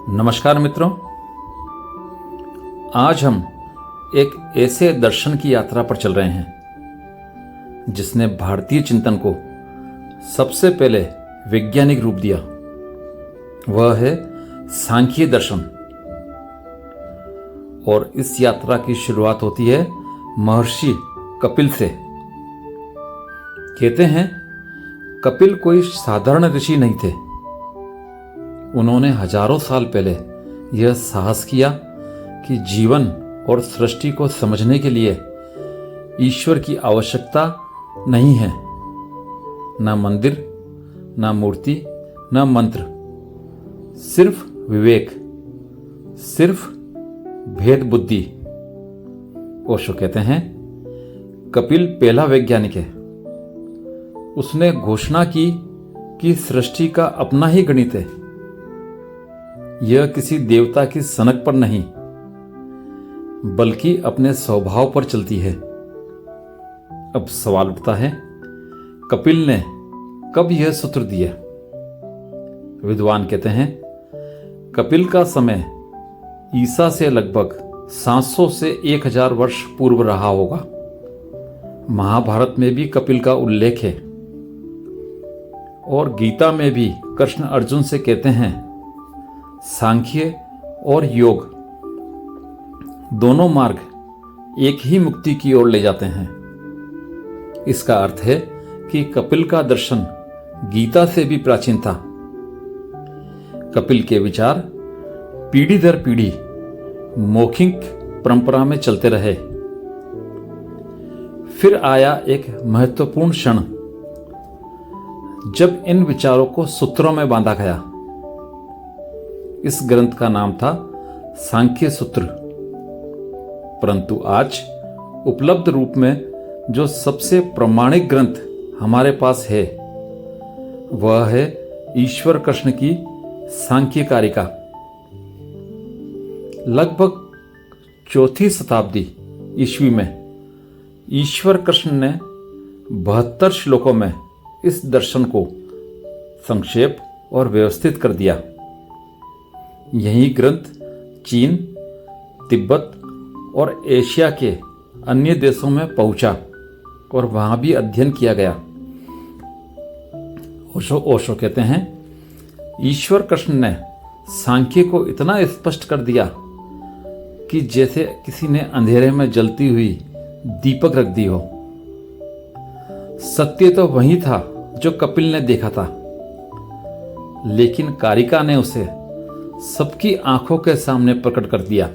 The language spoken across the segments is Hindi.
नमस्कार मित्रों, आज हम एक ऐसे दर्शन की यात्रा पर चल रहे हैं जिसने भारतीय चिंतन को सबसे पहले वैज्ञानिक रूप दिया। वह है सांख्य दर्शन। और इस यात्रा की शुरुआत होती है महर्षि कपिल से। कहते हैं कपिल कोई साधारण ऋषि नहीं थे। उन्होंने हजारों साल पहले यह साहस किया कि जीवन और सृष्टि को समझने के लिए ईश्वर की आवश्यकता नहीं है। न मंदिर, न मूर्ति, न मंत्र, सिर्फ विवेक, सिर्फ भेद बुद्धि। ओशो कहते हैं कपिल पहला वैज्ञानिक है। उसने घोषणा की कि सृष्टि का अपना ही गणित है। यह किसी देवता की सनक पर नहीं, बल्कि अपने स्वभाव पर चलती है। अब सवाल उठता है, कपिल ने कब यह सूत्र दिया? विद्वान कहते हैं कपिल का समय ईसा से लगभग 700 से 1000 वर्ष पूर्व रहा होगा। महाभारत में भी कपिल का उल्लेख है और गीता में भी कृष्ण अर्जुन से कहते हैं सांख्य और योग दोनों मार्ग एक ही मुक्ति की ओर ले जाते हैं। इसका अर्थ है कि कपिल का दर्शन गीता से भी प्राचीन था। कपिल के विचार पीढ़ी दर पीढ़ी मौखिक परंपरा में चलते रहे। फिर आया एक महत्वपूर्ण क्षण जब इन विचारों को सूत्रों में बांधा गया। इस ग्रंथ का नाम था सांख्य सूत्र। परंतु आज उपलब्ध रूप में जो सबसे प्रमाणिक ग्रंथ हमारे पास है वह है ईश्वर कृष्ण की सांख्य कारिका। लगभग 4वीं शताब्दी ईस्वी में ईश्वर कृष्ण ने 72 श्लोकों में इस दर्शन को संक्षेप और व्यवस्थित कर दिया। यही ग्रंथ चीन, तिब्बत और एशिया के अन्य देशों में पहुंचा और वहां भी अध्ययन किया गया। ओशो कहते हैं ईश्वर कृष्ण ने सांख्य को इतना स्पष्ट कर दिया कि जैसे किसी ने अंधेरे में जलती हुई दीपक रख दी हो। सत्य तो वही था जो कपिल ने देखा था, लेकिन कारिका ने उसे सबकी आंखों के सामने प्रकट कर दिया।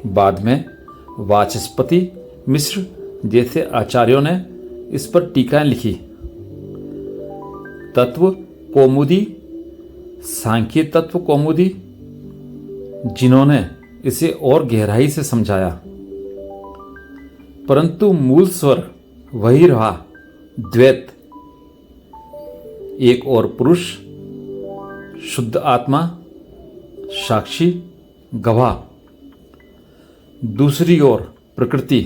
बाद में वाचस्पति मिश्र जैसे आचार्यों ने इस पर टीकाएं लिखी। तत्व कौमुदी, सांख्य तत्व कौमुदी, जिन्होंने इसे और गहराई से समझाया। परंतु मूल स्वर वही रहा, द्वैत। एक और पुरुष, शुद्ध आत्मा, साक्षी, गवाह। दूसरी ओर प्रकृति,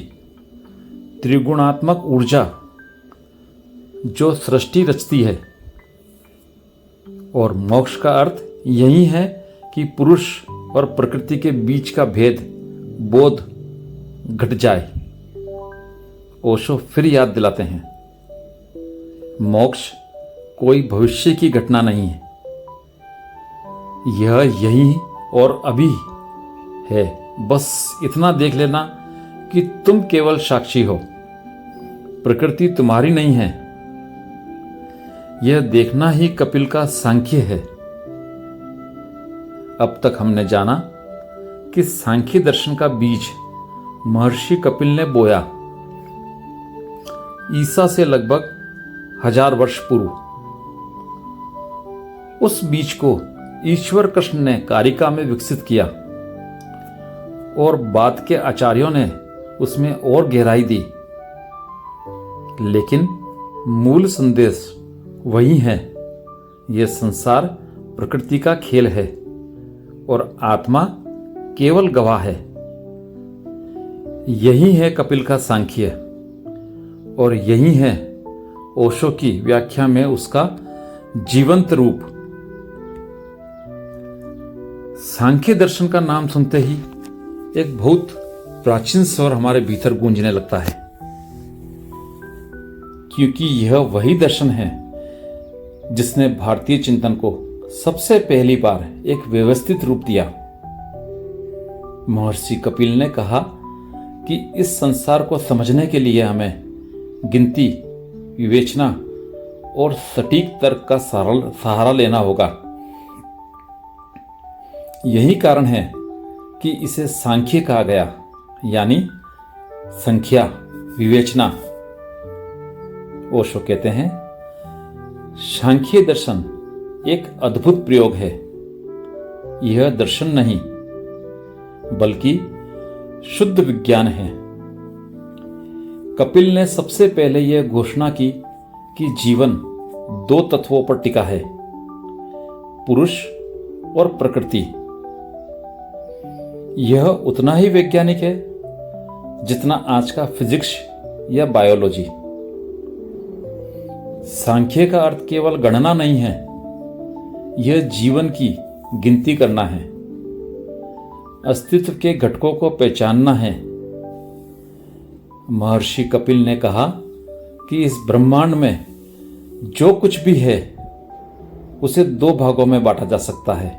त्रिगुणात्मक ऊर्जा जो सृष्टि रचती है। और मोक्ष का अर्थ यही है कि पुरुष और प्रकृति के बीच का भेद, बोध घट जाए। ओशो फिर याद दिलाते हैं मोक्ष कोई भविष्य की घटना नहीं है, यह यही और अभी है। बस इतना देख लेना कि तुम केवल साक्षी हो, प्रकृति तुम्हारी नहीं है। यह देखना ही कपिल का सांख्य है। अब तक हमने जाना कि सांख्य दर्शन का बीज महर्षि कपिल ने बोया ईसा से लगभग 1000 वर्ष पूर्व। उस बीज को ईश्वर कृष्ण ने कारिका में विकसित किया और बाद के आचार्यों ने उसमें और गहराई दी। लेकिन मूल संदेश वही है, यह संसार प्रकृति का खेल है और आत्मा केवल गवाह है। यही है कपिल का सांख्य और यही है ओशो की व्याख्या में उसका जीवंत रूप। सांख्य दर्शन का नाम सुनते ही एक बहुत प्राचीन स्वर हमारे भीतर गूंजने लगता है, क्योंकि यह वही दर्शन है जिसने भारतीय चिंतन को सबसे पहली बार एक व्यवस्थित रूप दिया। महर्षि कपिल ने कहा कि इस संसार को समझने के लिए हमें गिनती, विवेचना और सटीक तर्क का सहारा लेना होगा। यही कारण है कि इसे सांख्य कहा गया, यानी संख्या, विवेचना। ओशो कहते हैं, सांख्य दर्शन एक अद्भुत प्रयोग है। यह दर्शन नहीं बल्कि शुद्ध विज्ञान है। कपिल ने सबसे पहले यह घोषणा की कि जीवन दो तत्वों पर टिका है, पुरुष और प्रकृति। यह उतना ही वैज्ञानिक है जितना आज का फिजिक्स या बायोलॉजी। सांख्य का अर्थ केवल गणना नहीं है, यह जीवन की गिनती करना है, अस्तित्व के घटकों को पहचानना है। महर्षि कपिल ने कहा कि इस ब्रह्मांड में जो कुछ भी है उसे दो भागों में बांटा जा सकता है।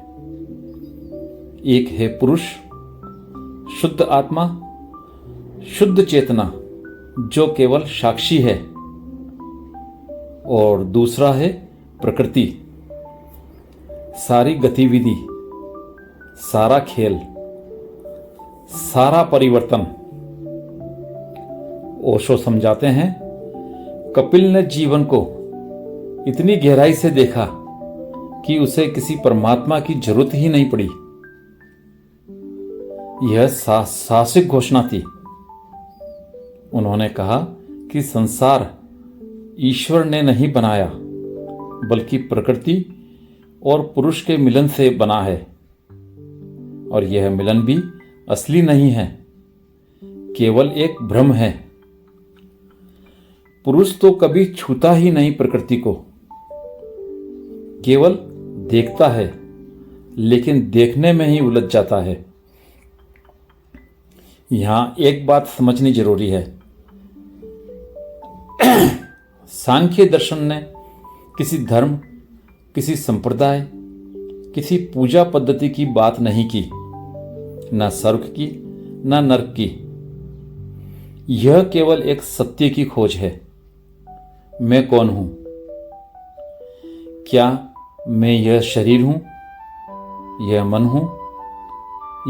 एक है पुरुष, शुद्ध आत्मा, शुद्ध चेतना जो केवल साक्षी है, और दूसरा है प्रकृति, सारी गतिविधि, सारा खेल, सारा परिवर्तन। ओशो समझाते हैं, कपिल ने जीवन को इतनी गहराई से देखा कि उसे किसी परमात्मा की जरूरत ही नहीं पड़ी। यह साहसिक घोषणा थी। उन्होंने कहा कि संसार ईश्वर ने नहीं बनाया बल्कि प्रकृति और पुरुष के मिलन से बना है, और यह मिलन भी असली नहीं है, केवल एक भ्रम है। पुरुष तो कभी छूता ही नहीं प्रकृति को, केवल देखता है, लेकिन देखने में ही उलझ जाता है। यहां एक बात समझनी जरूरी है। सांख्य दर्शन ने किसी धर्म, किसी संप्रदाय, किसी पूजा पद्धति की बात नहीं की, न स्वर्ग की, न नरक की। यह केवल एक सत्य की खोज है। मैं कौन हूं? क्या मैं यह शरीर हूं, यह मन हूं,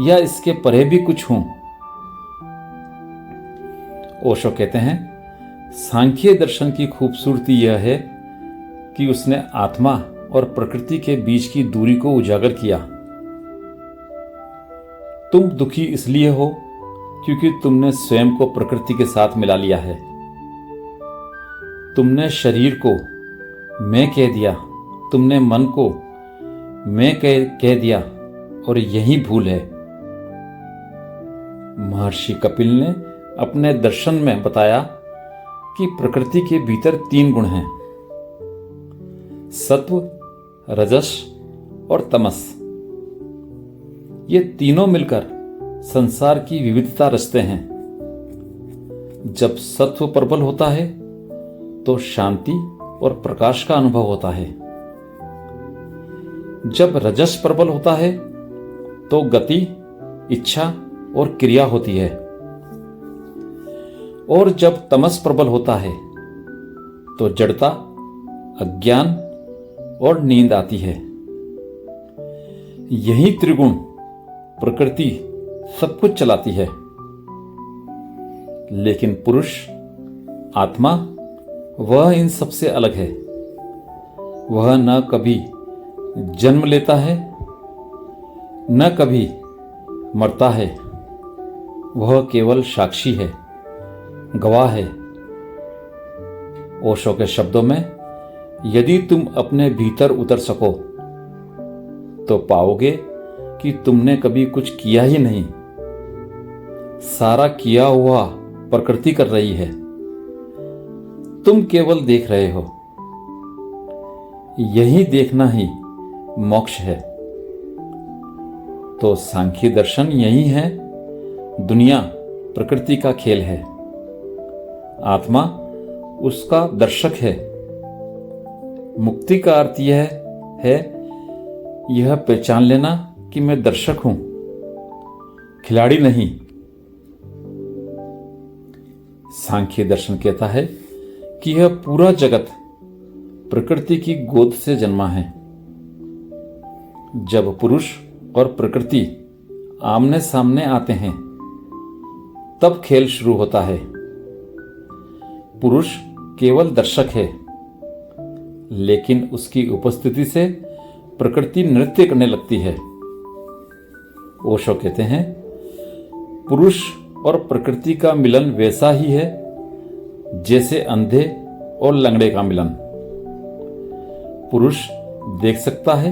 या इसके परे भी कुछ हूं? ओशो कहते हैं, सांख्य दर्शन की खूबसूरती यह है कि उसने आत्मा और प्रकृति के बीच की दूरी को उजागर किया। तुम दुखी इसलिए हो क्योंकि तुमने स्वयं को प्रकृति के साथ मिला लिया है। तुमने शरीर को मैं कह दिया, तुमने मन को मैं कह दिया, और यही भूल है। महर्षि कपिल ने अपने दर्शन में बताया कि प्रकृति के भीतर 3 गुण हैं, सत्व, रजस और तमस। ये तीनों मिलकर संसार की विविधता रचते हैं। जब सत्व प्रबल होता है तो शांति और प्रकाश का अनुभव होता है। जब रजस प्रबल होता है तो गति, इच्छा और क्रिया होती है, और जब तमस प्रबल होता है तो जड़ता, अज्ञान और नींद आती है। यही त्रिगुण प्रकृति सब कुछ चलाती है। लेकिन पुरुष, आत्मा, वह इन सबसे अलग है। वह न कभी जन्म लेता है, न कभी मरता है। वह केवल साक्षी है, गवाह है। ओशो के शब्दों में, यदि तुम अपने भीतर उतर सको तो पाओगे कि तुमने कभी कुछ किया ही नहीं। सारा किया हुआ प्रकृति कर रही है, तुम केवल देख रहे हो। यही देखना ही मोक्ष है। तो सांख्य दर्शन यही है, दुनिया प्रकृति का खेल है, आत्मा उसका दर्शक है। मुक्ति का अर्थ यह है यह पहचान लेना कि मैं दर्शक हूं, खिलाड़ी नहीं। सांख्य दर्शन कहता है कि यह पूरा जगत प्रकृति की गोद से जन्मा है। जब पुरुष और प्रकृति आमने सामने आते हैं तब खेल शुरू होता है। पुरुष केवल दर्शक है, लेकिन उसकी उपस्थिति से प्रकृति नृत्य करने लगती है। ओशो कहते हैं, पुरुष और प्रकृति का मिलन वैसा ही है जैसे अंधे और लंगड़े का मिलन। पुरुष देख सकता है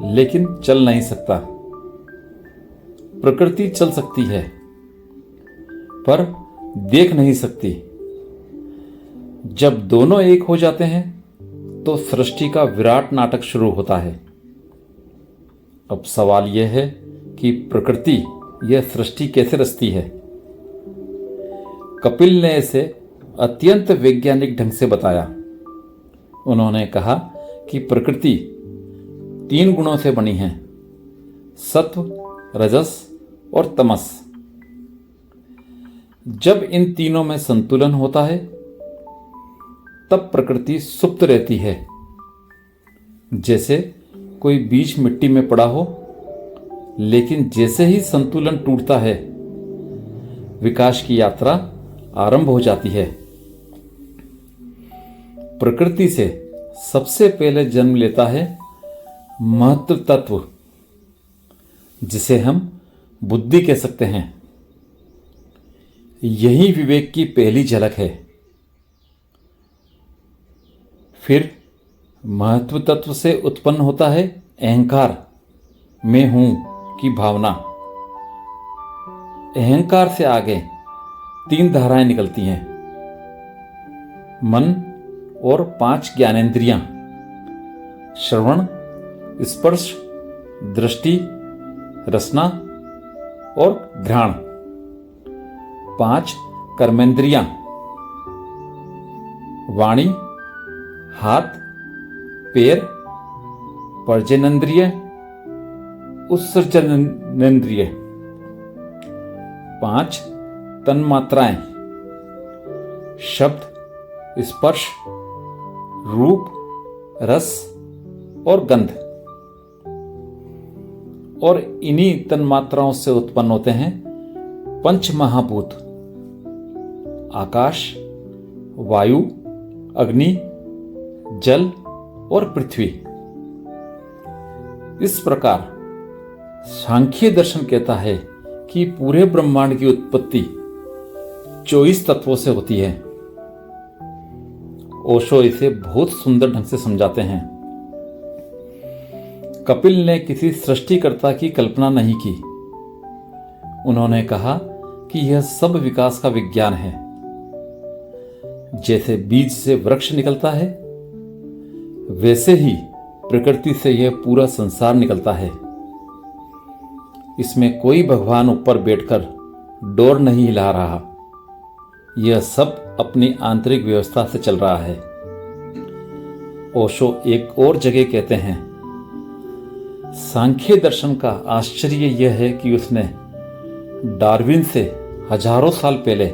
लेकिन चल नहीं सकता। प्रकृति चल सकती है पर देख नहीं सकती। जब दोनों एक हो जाते हैं तो सृष्टि का विराट नाटक शुरू होता है। अब सवाल यह है कि प्रकृति यह सृष्टि कैसे रचती है। कपिल ने इसे अत्यंत वैज्ञानिक ढंग से बताया। उन्होंने कहा कि प्रकृति 3 गुणों से बनी है, सत्व, रजस और तमस। जब इन तीनों में संतुलन होता है तब प्रकृति सुप्त रहती है। जैसे कोई बीज मिट्टी में पड़ा हो, लेकिन जैसे ही संतुलन टूटता है विकास की यात्रा आरंभ हो जाती है। प्रकृति से सबसे पहले जन्म लेता है महत्व तत्व, जिसे हम बुद्धि कह सकते हैं। यही विवेक की पहली झलक है। फिर महत्व तत्व से उत्पन्न होता है अहंकार, मैं हूं की भावना। अहंकार से आगे 3 धाराएं निकलती हैं, मन और 5 ज्ञानेंद्रियां, श्रवण, स्पर्श, दृष्टि, रसना और घ्राण। 5 कर्मेंद्रियां, वाणी, हाथ, पैर, पर्जनेन्द्रिय, उत्सर्जनेन्द्रिय। 5 तन्मात्राएं, शब्द, स्पर्श, रूप, रस और गंध। और इन्हीं तन्मात्राओं से उत्पन्न होते हैं 5 महाभूत, आकाश, वायु, अग्नि, जल और पृथ्वी। इस प्रकार सांख्य दर्शन कहता है कि पूरे ब्रह्मांड की उत्पत्ति 24 तत्वों से होती है। ओशो इसे बहुत सुंदर ढंग से समझाते हैं। कपिल ने किसी सृष्टिकर्ता की कल्पना नहीं की। उन्होंने कहा कि यह सब विकास का विज्ञान है। जैसे बीज से वृक्ष निकलता है, वैसे ही प्रकृति से यह पूरा संसार निकलता है। इसमें कोई भगवान ऊपर बैठकर डोर नहीं हिला रहा। यह सब अपनी आंतरिक व्यवस्था से चल रहा है। ओशो एक और जगह कहते हैं, सांख्य दर्शन का आश्चर्य यह है कि उसने डार्विन से हजारों साल पहले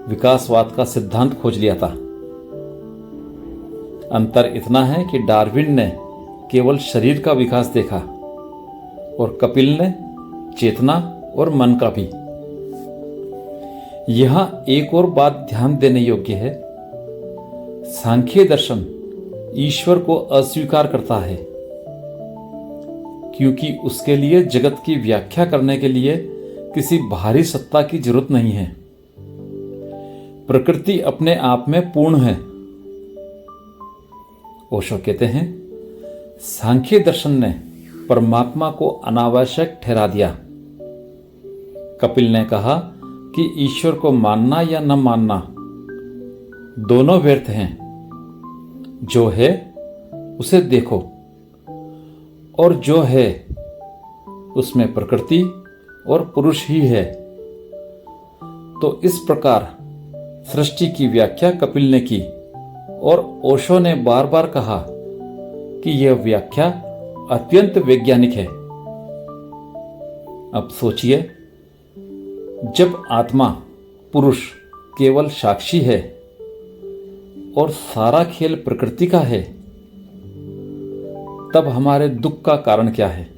विकासवाद का सिद्धांत खोज लिया था। अंतर इतना है कि डार्विन ने केवल शरीर का विकास देखा और कपिल ने चेतना और मन का भी। यहां एक और बात ध्यान देने योग्य है। सांख्य दर्शन ईश्वर को अस्वीकार करता है, क्योंकि उसके लिए जगत की व्याख्या करने के लिए किसी बाहरी सत्ता की जरूरत नहीं है। प्रकृति अपने आप में पूर्ण है। ओशो कहते हैं, सांख्य दर्शन ने परमात्मा को अनावश्यक ठहरा दिया। कपिल ने कहा कि ईश्वर को मानना या न मानना दोनों व्यर्थ हैं। जो है उसे देखो और जो है उसमें प्रकृति और पुरुष ही है। तो इस प्रकार सृष्टि की व्याख्या कपिल ने की और ओशो ने बार बार कहा कि यह व्याख्या अत्यंत वैज्ञानिक है। अब सोचिए, जब आत्मा पुरुष केवल साक्षी है और सारा खेल प्रकृति का है, तब हमारे दुख का कारण क्या है?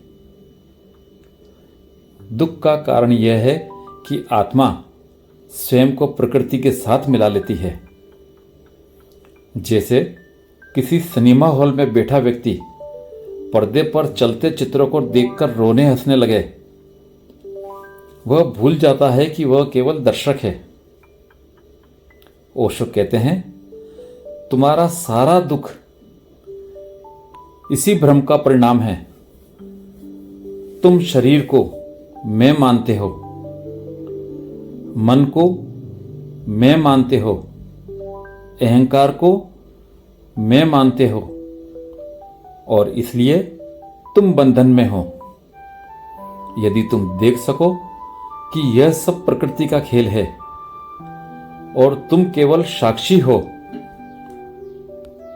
दुख का कारण यह है कि आत्मा स्वयं को प्रकृति के साथ मिला लेती है। जैसे किसी सिनेमा हॉल में बैठा व्यक्ति पर्दे पर चलते चित्रों को देखकर रोने हंसने लगे, वह भूल जाता है कि वह केवल दर्शक है। ओशो कहते हैं, तुम्हारा सारा दुख इसी भ्रम का परिणाम है। तुम शरीर को मैं मानते हो, मन को मैं मानते हो, अहंकार को मैं मानते हो और इसलिए तुम बंधन में हो। यदि तुम देख सको कि यह सब प्रकृति का खेल है और तुम केवल साक्षी हो,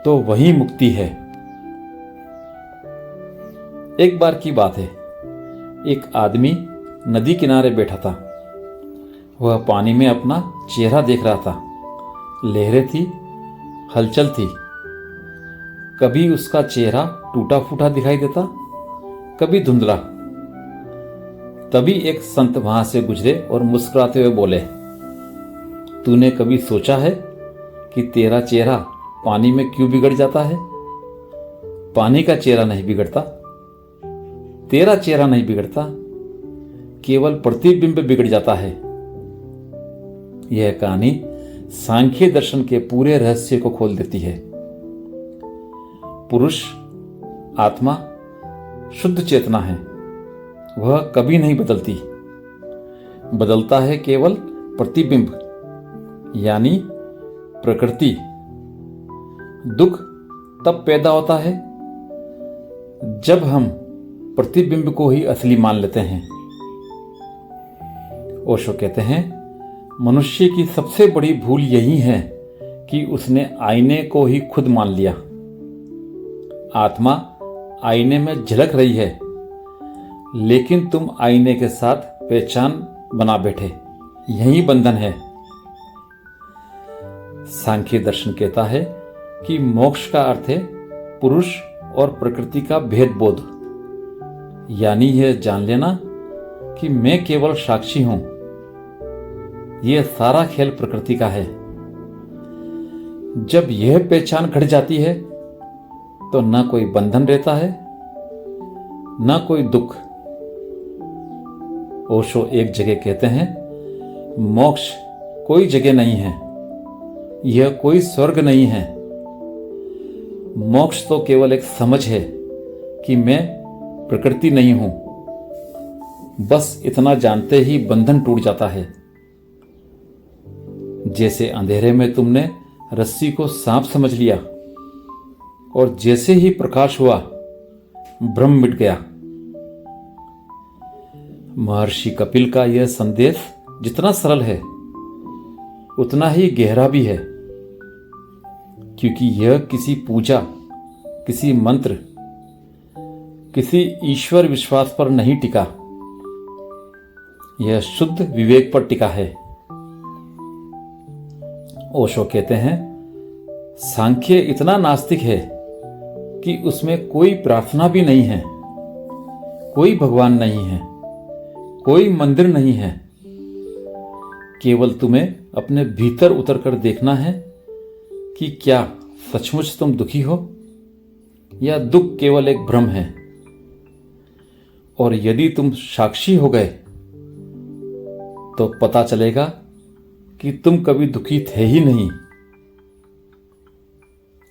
तो वही मुक्ति है। एक बार की बात है, एक आदमी नदी किनारे बैठा था। वह पानी में अपना चेहरा देख रहा था। लहरें थी, हलचल थी। कभी उसका चेहरा टूटा फूटा दिखाई देता, कभी धुंधला। तभी एक संत वहां से गुजरे और मुस्कुराते हुए बोले, तूने कभी सोचा है कि तेरा चेहरा पानी में क्यों बिगड़ जाता है? पानी का चेहरा नहीं बिगड़ता, तेरा चेहरा नहीं बिगड़ता, केवल प्रतिबिंब बिगड़ जाता है। यह कहानी सांख्य दर्शन के पूरे रहस्य को खोल देती है। पुरुष आत्मा शुद्ध चेतना है, वह कभी नहीं बदलती। बदलता है केवल प्रतिबिंब यानी प्रकृति। दुख तब पैदा होता है जब हम प्रतिबिंब को ही असली मान लेते हैं। ओशो कहते हैं, मनुष्य की सबसे बड़ी भूल यही है कि उसने आईने को ही खुद मान लिया। आत्मा आईने में झलक रही है, लेकिन तुम आईने के साथ पहचान बना बैठे। यही बंधन है। सांख्य दर्शन कहता है कि मोक्ष का अर्थ है पुरुष और प्रकृति का भेद बोध, यानी यह जान लेना कि मैं केवल साक्षी हूं। यह सारा खेल प्रकृति का है। जब यह पहचान घट जाती है तो ना कोई बंधन रहता है, ना कोई दुख। ओशो एक जगह कहते हैं, मोक्ष कोई जगह नहीं है, यह कोई स्वर्ग नहीं है। मोक्ष तो केवल एक समझ है कि मैं प्रकृति नहीं हूं। बस इतना जानते ही बंधन टूट जाता है। जैसे अंधेरे में तुमने रस्सी को सांप समझ लिया और जैसे ही प्रकाश हुआ भ्रम मिट गया। महर्षि कपिल का यह संदेश जितना सरल है उतना ही गहरा भी है, क्योंकि यह किसी पूजा, किसी मंत्र, किसी ईश्वर विश्वास पर नहीं टिका। यह शुद्ध विवेक पर टिका है। ओशो कहते हैं, सांख्य इतना नास्तिक है कि उसमें कोई प्रार्थना भी नहीं है, कोई भगवान नहीं है, कोई मंदिर नहीं है। केवल तुम्हें अपने भीतर उतरकर देखना है कि क्या सचमुच तुम दुखी हो या दुख केवल एक भ्रम है। और यदि तुम साक्षी हो गए तो पता चलेगा कि तुम कभी दुखी थे ही नहीं।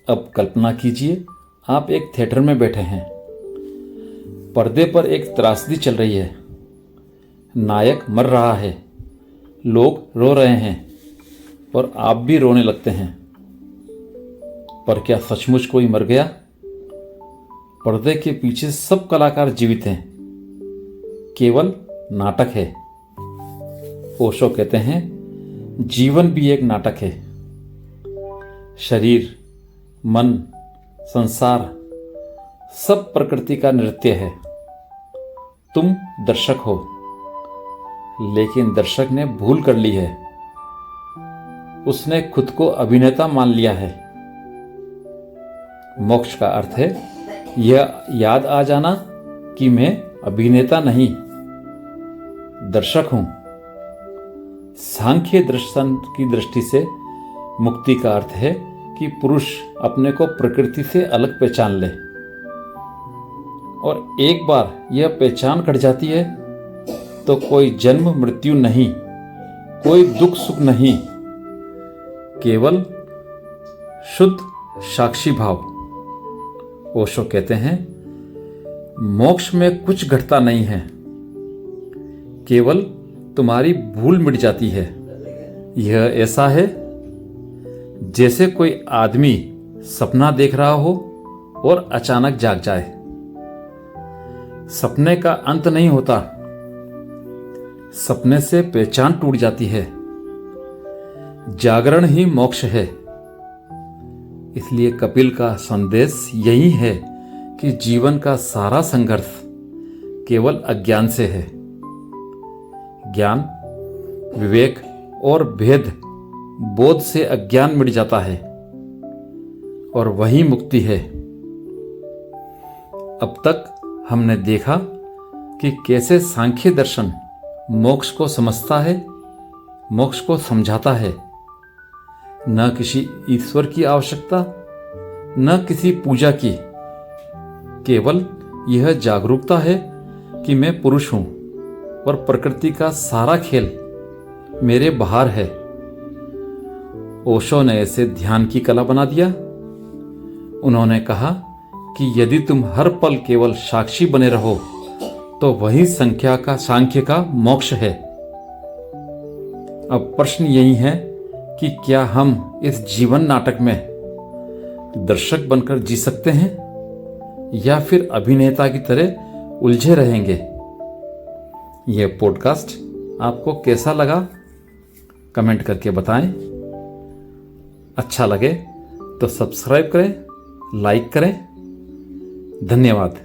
अब कल्पना कीजिए, आप एक थिएटर में बैठे हैं। पर्दे पर एक त्रासदी चल रही है। नायक मर रहा है, लोग रो रहे हैं और आप भी रोने लगते हैं। पर क्या सचमुच कोई मर गया? पर्दे के पीछे सब कलाकार जीवित हैं। केवल नाटक है। ओशो कहते हैं जीवन भी एक नाटक है। शरीर, मन, संसार सब प्रकृति का नृत्य है। तुम दर्शक हो, लेकिन दर्शक ने भूल कर ली है। उसने खुद को अभिनेता मान लिया है। मोक्ष का अर्थ है यह याद आ जाना कि मैं अभिनेता नहीं, दर्शक हूं। सांख्य दर्शन की दृष्टि से मुक्ति का अर्थ है कि पुरुष अपने को प्रकृति से अलग पहचान ले, और एक बार यह पहचान कट जाती है तो कोई जन्म मृत्यु नहीं, कोई दुख सुख नहीं, केवल शुद्ध साक्षी भाव। ओशो कहते हैं मोक्ष में कुछ घटता नहीं है, केवल तुम्हारी भूल मिट जाती है। यह ऐसा है जैसे कोई आदमी सपना देख रहा हो और अचानक जाग जाए। सपने का अंत नहीं होता, सपने से पहचान टूट जाती है। जागरण ही मोक्ष है। इसलिए कपिल का संदेश यही है कि जीवन का सारा संघर्ष केवल अज्ञान से है। ज्ञान, विवेक और भेद बोध से अज्ञान मिट जाता है और वही मुक्ति है। अब तक हमने देखा कि कैसे सांख्य दर्शन मोक्ष को समझता है, मोक्ष को समझाता है। न किसी ईश्वर की आवश्यकता, न किसी पूजा की, केवल यह जागरूकता है कि मैं पुरुष हूं और प्रकृति का सारा खेल मेरे बाहर है। ओशो ने इसे ध्यान की कला बना दिया। उन्होंने कहा कि यदि तुम हर पल केवल साक्षी बने रहो तो वही सांख्य का मोक्ष है। अब प्रश्न यही है कि क्या हम इस जीवन नाटक में दर्शक बनकर जी सकते हैं या फिर अभिनेता की तरह उलझे रहेंगे। यह पॉडकास्ट आपको कैसा लगा कमेंट करके बताएं। अच्छा लगे तो सब्सक्राइब करें, लाइक करें। धन्यवाद।